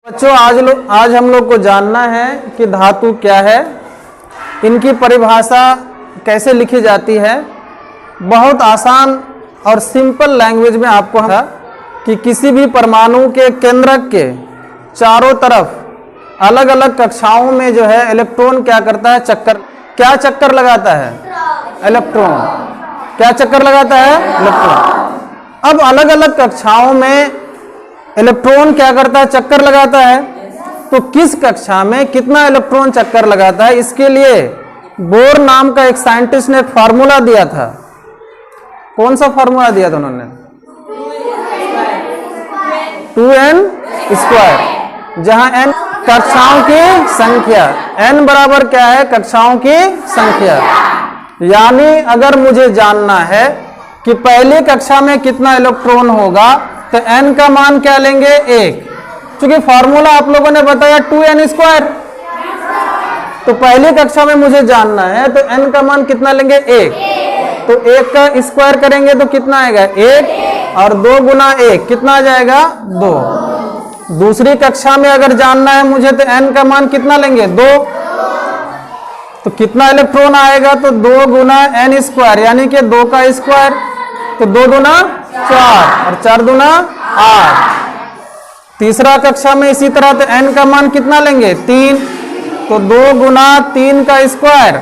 बच्चों आज हम लोग को जानना है कि धातु क्या है, इनकी परिभाषा कैसे लिखी जाती है। बहुत आसान और सिंपल लैंग्वेज में आपको हम कि किसी भी परमाणु के केंद्रक के चारों तरफ अलग अलग कक्षाओं में जो है इलेक्ट्रॉन क्या करता है, क्या चक्कर लगाता है, इलेक्ट्रॉन क्या चक्कर लगाता है, इलेक्ट्रॉन। अब अलग अलग कक्षाओं में इलेक्ट्रॉन क्या करता है, चक्कर लगाता है। तो किस कक्षा में कितना इलेक्ट्रॉन चक्कर लगाता है, इसके लिए बोर नाम का एक साइंटिस्ट ने एक फार्मूला दिया था। कौन सा फार्मूला दिया था उन्होंने? 2n², जहां n कक्षाओं की संख्या, n बराबर क्या है, कक्षाओं की संख्या। यानी अगर मुझे जानना है कि पहली कक्षा में कितना इलेक्ट्रॉन होगा तो n का मान क्या लेंगे, 1। क्योंकि फॉर्मूला आप लोगों ने बताया 2n², तो पहली कक्षा में मुझे जानना है तो n का मान कितना लेंगे, 1। तो 1 का स्क्वायर करेंगे तो कितना आएगा, 1, और 2 गुना 1 कितना आ जाएगा, 2। दूसरी कक्षा में अगर जानना है मुझे तो n का मान कितना लेंगे, 2। तो कितना इलेक्ट्रॉन आएगा, तो 2 गुना n², यानी कि 2 का स्क्वायर, तो 2 दूना 4 और 4 दूना 8। तीसरा कक्षा में इसी तरह तो n का मान कितना लेंगे, 3। तो 2 गुना 3 का स्क्वायर,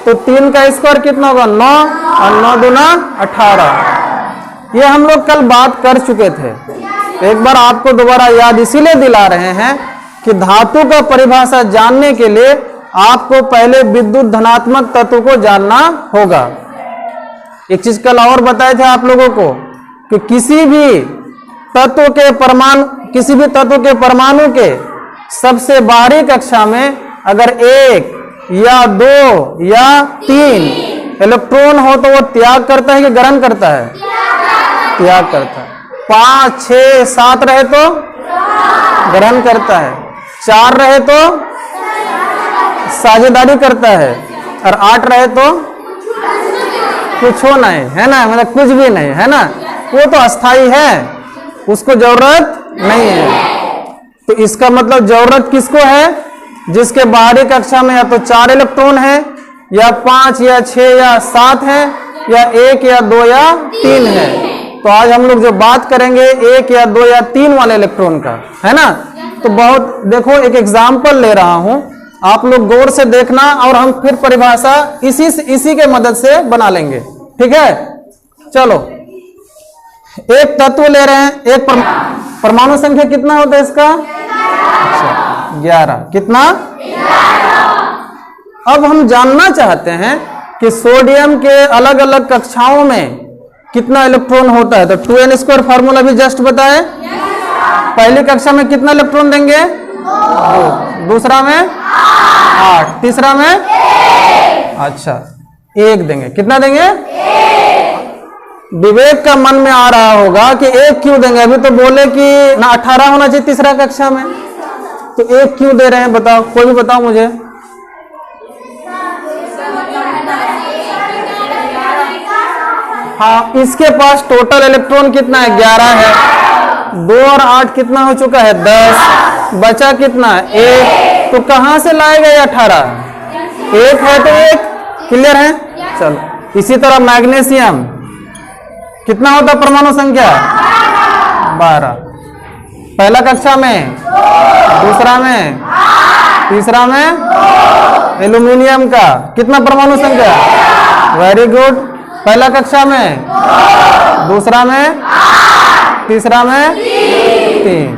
तो 3 का स्क्वायर कितना होगा, 9, और 9 दूना 18। ये हम लोग कल बात कर चुके थे, एक बार आपको दोबारा याद इसीलिए दिला रहे हैं कि धातु का परिभाषा जानने के लिए आपको पहले विद्युत धनात्मक तत्व को जानना होगा। एक चीज कल और बताए थे आप लोगों को कि किसी भी तत्व के परमाणु के सबसे बाहरी कक्षा में अगर 1 या 2 या 3 इलेक्ट्रॉन हो तो वो त्याग करता है कि ग्रहण करता है, त्याग करता है। 5, 6, 7 रहे तो ग्रहण करता है, 4 रहे तो साझेदारी करता है, और 8 रहे तो कुछ हो नहीं है ना, मतलब कुछ भी नहीं है ना, वो तो अस्थाई है, उसको जरूरत नहीं है। तो इसका मतलब जरूरत किसको है, जिसके बाहरी कक्षा में या तो 4 इलेक्ट्रॉन है, या 5 या 6 या 7 है, या 1 या 2 या 3 है। तो आज हम लोग जो बात करेंगे 1 या 2 या 3 वाले इलेक्ट्रॉन का, है ना। तो बहुत देखो, एक एग्जाम्पल ले रहा हूं, आप लोग गौर से देखना, और हम फिर परिभाषा इसी के मदद से बना लेंगे, ठीक है। चलो, एक तत्व ले रहे हैं, एक परमाणु संख्या कितना होता है इसका, 11। कितना, 11। अब हम जानना चाहते हैं कि सोडियम के अलग अलग कक्षाओं में कितना इलेक्ट्रॉन होता है। तो 2n² फार्मूला भी जस्ट बताए। पहली कक्षा में कितना इलेक्ट्रॉन देंगे, 2, दूसरा में 8, तीसरा में 1। अच्छा, 1 देंगे। कितना देंगे, 1। विवेक का मन में आ रहा होगा कि 1 क्यों देंगे, अभी तो बोले कि ना 18 होना चाहिए तीसरा कक्षा में, तो 1 क्यों दे रहे हैं, बताओ, कोई भी बताओ मुझे। हाँ, इसके पास टोटल इलेक्ट्रॉन कितना है, 11 है। 2 और 8 कितना हो चुका है, 10। बचा कितना, 1। तो कहां से लाएगा ये 18, 1 है तो 1। क्लियर है। चलो, इसी तरह मैग्नीशियम कितना होता है परमाणु संख्या, 12। पहला कक्षा में, दूसरा में, तीसरा में। एल्यूमिनियम का कितना परमाणु संख्या, वेरी गुड। पहला कक्षा में, दूसरा में, तीसरा में 3।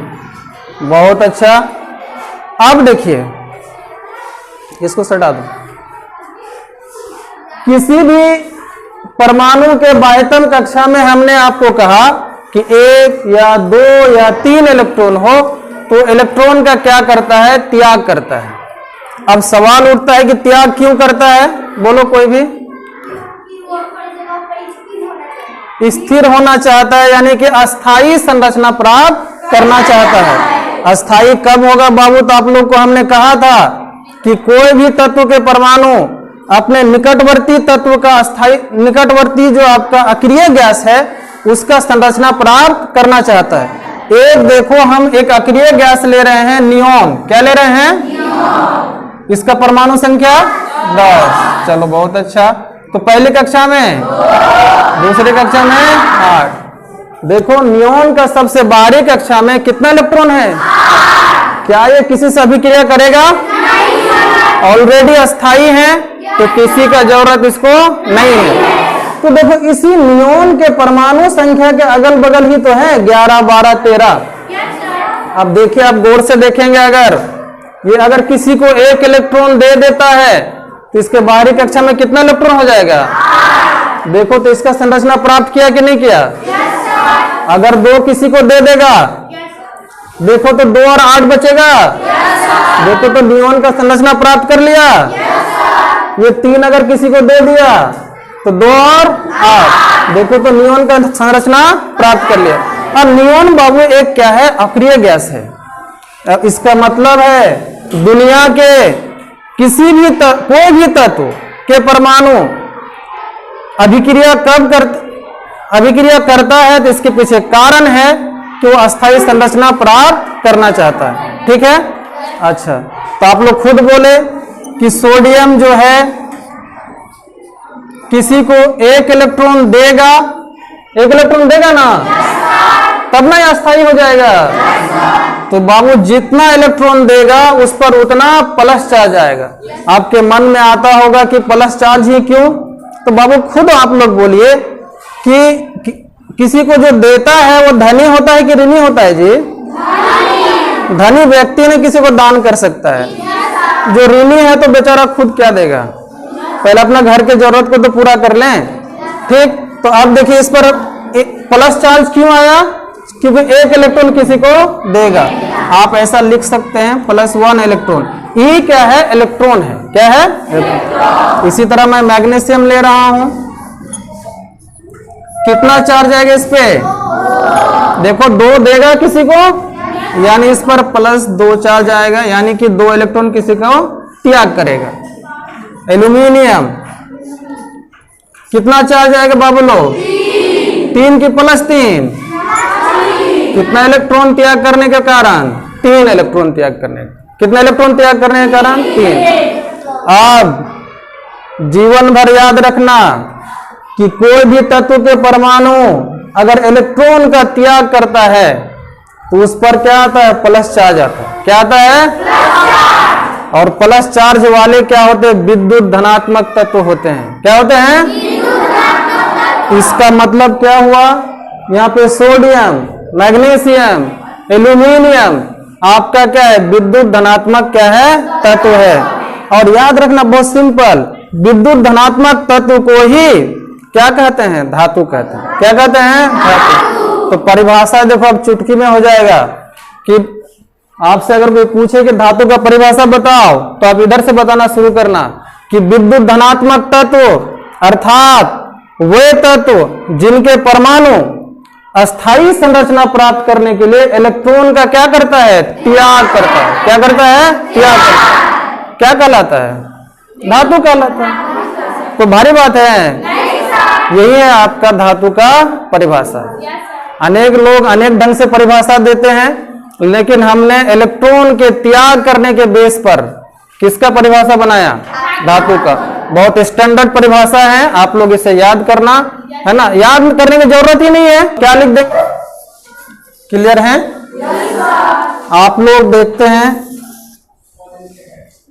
बहुत अच्छा। अब देखिए, इसको सटा दो। किसी भी परमाणु के बाह्यतम कक्षा में हमने आपको कहा कि 1 या 2 या 3 इलेक्ट्रॉन हो तो इलेक्ट्रॉन का क्या करता है, त्याग करता है। अब सवाल उठता है कि त्याग क्यों करता है, बोलो कोई भी। स्थिर होना चाहता है, यानी कि अस्थाई संरचना प्राप्त करना चाहता है। अस्थाई कब होगा बाबू, तो आप लोग को हमने कहा था कि कोई भी तत्व के परमाणु अपने निकटवर्ती तत्व का अस्थाई, निकटवर्ती जो आपका अक्रिय गैस है उसका संरचना प्राप्त करना चाहता है। एक देखो हम एक अक्रिय गैस ले रहे हैं नियोन, क्या ले रहे हैं? इसका परमाणु संख्या 10। चलो बहुत अच्छा। तो पहली कक्षा में, दूसरी कक्षा में 8। देखो नियोन का सबसे बाहरी कक्षा में कितना इलेक्ट्रॉन है? क्या ये किसी से अभिक्रिया करेगा? ऑलरेडी अस्थाई है तो किसी का जरूरत इसको नहीं है। तो देखो इसी नियोन के परमाणु संख्या के अगल बगल ही तो है 11, 12, 13। अब देखिए, आप गौर से देखेंगे, अगर किसी को एक इलेक्ट्रॉन दे देता है तो इसके बाहरी कक्षा में कितना इलेक्ट्रॉन हो जाएगा? देखो तो इसका संरचना प्राप्त किया कि नहीं किया? अगर 2 किसी को दे देगा, देखो तो 2 और 8 बचेगा। देखो तो नियोन का संरचना प्राप्त कर लिया। ये 3 अगर किसी को दे दिया तो 2 और 8, देखो तो नियोन का संरचना प्राप्त कर लिया। और नियोन बाबू एक क्या है? अक्रिय गैस है। अब इसका मतलब है दुनिया के किसी भी कोई भी तत्व के परमाणु अभिक्रिया करता है तो इसके पीछे कारण है कि वो अस्थायी संरचना प्राप्त करना चाहता है। ठीक है, अच्छा। तो आप लोग खुद बोले कि सोडियम जो है किसी को एक इलेक्ट्रॉन देगा, ना, तब ना अस्थायी हो जाएगा। तो बाबू जितना इलेक्ट्रॉन देगा उस पर उतना प्लस चार्ज आएगा। आपके मन में आता होगा कि प्लस चार्ज ही क्यों? तो बाबू खुद आप लोग बोलिए कि किसी को जो देता है वो धनी होता है कि ऋणी होता है जी? धनी व्यक्ति ने किसी को दान कर सकता है। जो ऋणी है तो बेचारा खुद क्या देगा? पहले अपना घर के जरूरत को तो पूरा कर लें। ठीक, तो अब देखिए इस पर प्लस चार्ज क्यों आया? क्योंकि एक इलेक्ट्रॉन किसी को देगा। आप ऐसा लिख सकते हैं +1 इलेक्ट्रॉन। ई क्या है? इलेक्ट्रॉन है। क्या है? इलेक्ट्रॉन। इसी तरह मैं मैग्नीशियम ले रहा हूं, कितना चार्ज आएगा इस पे? देखो 2 देगा किसी को, यानी इस पर +2 चार्ज आएगा, यानी कि 2 इलेक्ट्रॉन किसी को त्याग करेगा। एल्यूमिनियम कितना चार्ज आएगा बाबू लोग? 3 की +3, कितना इलेक्ट्रॉन त्याग करने के कारण? 3 इलेक्ट्रॉन त्याग करने। कितना इलेक्ट्रॉन त्याग करने के कारण? 3। अब जीवन भर याद रखना कि कोई भी तत्व के परमाणु अगर इलेक्ट्रॉन का त्याग करता है तो उस पर क्या आता है? प्लस चार्ज आता है। क्या आता है? और प्लस चार्ज वाले क्या होते हैं? विद्युत धनात्मक तत्व होते हैं। क्या होते हैं? इसका मतलब क्या हुआ? यहाँ पे सोडियम, मैग्नीशियम, एल्यूमिनियम आपका क्या है? विद्युत धनात्मक क्या है? तत्व है। और याद रखना बहुत सिंपल, विद्युत धनात्मक तत्व को ही क्या कहते हैं? धातु कहते हैं। क्या कहते हैं? धातु। तो परिभाषा देखो अब चुटकी में हो जाएगा कि आपसे अगर कोई पूछे कि धातु का परिभाषा बताओ तो आप इधर से बताना शुरू करना कि विद्युत धनात्मक तत्व अर्थात वे तत्व जिनके परमाणु अस्थायी संरचना प्राप्त करने के लिए इलेक्ट्रॉन का क्या करता है? त्याग करता है। क्या करता है? त्याग करता है। क्या कहलाता है? धातु कहलाता है। तो भारी बात है, यही है आपका धातु का परिभाषा। अनेक लोग अनेक ढंग से परिभाषा देते हैं, लेकिन हमने इलेक्ट्रॉन के त्याग करने के बेस पर किसका परिभाषा बनाया? धातु का। बहुत स्टैंडर्ड परिभाषा है, आप लोग इसे याद करना है ना। याद करने की जरूरत ही नहीं है, क्या लिख दे? क्लियर है? आप लोग देखते हैं,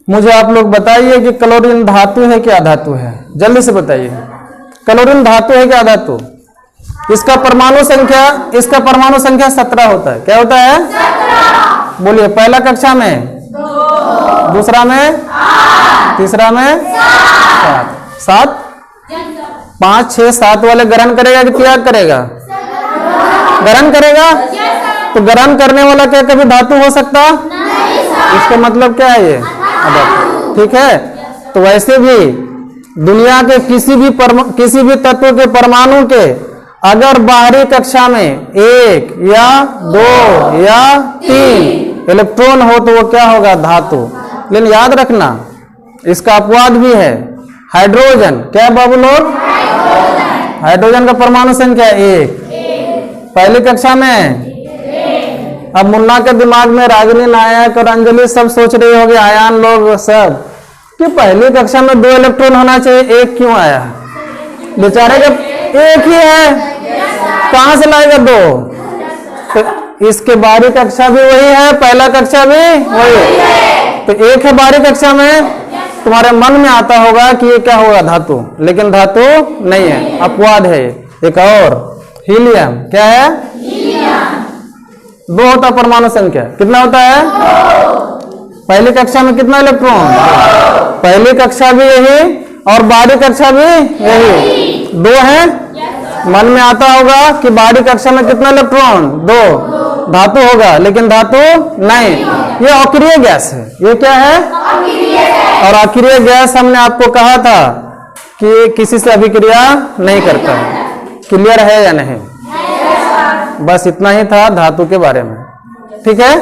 मुझे आप लोग बताइए कि क्लोरीन धातु है कि अधातु है? जल्दी से बताइए, क्लोरीन धातु है कि अधातु? इसका परमाणु संख्या 17 होता है। क्या होता है? 17। बोलिए, पहला कक्षा में, दूसरा में, तीसरा में 7। 5, 6, 7 वाले ग्रहण करेगा कि त्याग करेगा? ग्रहण करेगा। तो ग्रहण करने वाला क्या कभी धातु हो सकता? इसका मतलब क्या है? ये अधातु। ठीक है। तो वैसे भी दुनिया के किसी भी तत्व के परमाणु के अगर बाहरी कक्षा में 1 या 2 या 3 इलेक्ट्रॉन हो तो वो क्या होगा? धातु। लेकिन याद रखना इसका अपवाद भी है, हाइड्रोजन। क्या बाबू लोग? हाइड्रोजन का परमाणु संख्या 1। पहली कक्षा में अब मुन्ना के दिमाग में रागिनी, नायक और अंजलि सब सोच रहे होंगे, आयान लोग सब, कि पहली कक्षा में 2 इलेक्ट्रॉन होना चाहिए, एक क्यों आया? बेचारे का एक ही है, कहां से लाएगा 2? तो इसके बाहरी कक्षा भी वही है, पहला कक्षा भी वही, तो एक है बाहरी कक्षा में। तुम्हारे मन में आता होगा कि ये क्या होगा, धातु, लेकिन धातु नहीं है, अपवाद है। एक और हीलियम, क्या है? 2 होता परमाणु संख्या, कितना होता है? पहली कक्षा में कितना इलेक्ट्रॉन? पहली कक्षा भी यही और बाहरी कक्षा भी यही, 2 है। मन में आता होगा कि बाहरी कक्षा में कितना इलेक्ट्रॉन? 2, धातु होगा, लेकिन धातु नहीं, ये अक्रिय गैस है। ये क्या है? और अक्रिय गैस हमने आपको कहा था कि किसी से अभिक्रिया नहीं करता है। क्लियर है या नहीं? बस इतना ही था धातु के बारे में, ठीक है।